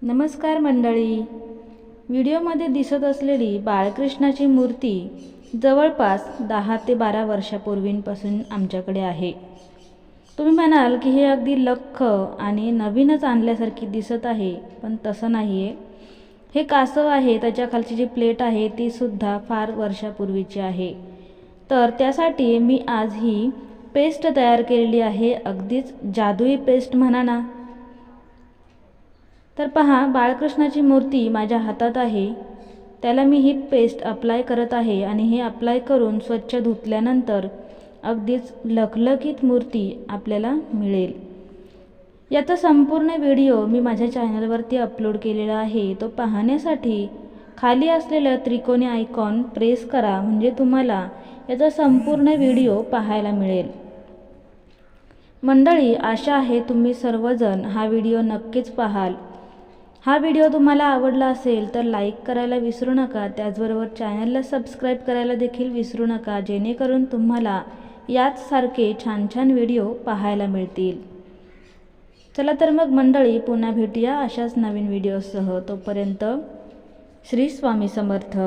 नमस्कार मंडळी, व्हिडिओमध्ये दिसत असलेली बाळकृष्णाची मूर्ती जवळपास 10 ते 12 वर्षापूर्वीपासून आमच्याकडे आहे। तुम्ही म्हणाल की हे अगदी लख्ख आणि नवीनच आणल्यासारखी दिसत आहे, पण तसं नाही आहे। हे कासव आहे, त्याच्या खालची जी प्लेट आहे ती सुद्धा फार वर्षापूर्वीची आहे। तर त्यासाठी मी आज ही पेस्ट तयार केलेली आहे, अगदीच जादुई पेस्ट म्हणा ना। तर पहा, बाळकृष्णाची मूर्ती माझ्या हातात आहे, त्याला मी ही पेस्ट अप्लाय करत आहे आणि हे अप्लाय करून स्वच्छ धुतल्यानंतर अगदीच लखलखीत मूर्ती आपल्याला मिळेल। याचा संपूर्ण व्हिडिओ मी माझ्या चॅनलवरती अपलोड केलेला आहे, तो पाहण्यासाठी खाली असलेला त्रिकोणी आयकॉन प्रेस करा, म्हणजे तुम्हाला याचा संपूर्ण व्हिडिओ पाहायला मिळेल। मंडळी, आशा आहे तुम्ही सर्वजण हा व्हिडिओ नक्कीच पाहाल। हा व्हिडिओ तुम्हाला आवडला असेल तर लाईक करायला विसरू नका, त्याचबरोबर चॅनलला सबस्क्राईब करायला देखील विसरू नका, जेणेकरून तुम्हाला याच सारखे छान छान व्हिडिओ पाहायला मिळतील। चला तर मग मंडळी, पुन्हा भेटूया अशाच नवीन व्हिडिओसह। तोपर्यंत श्री स्वामी समर्थ।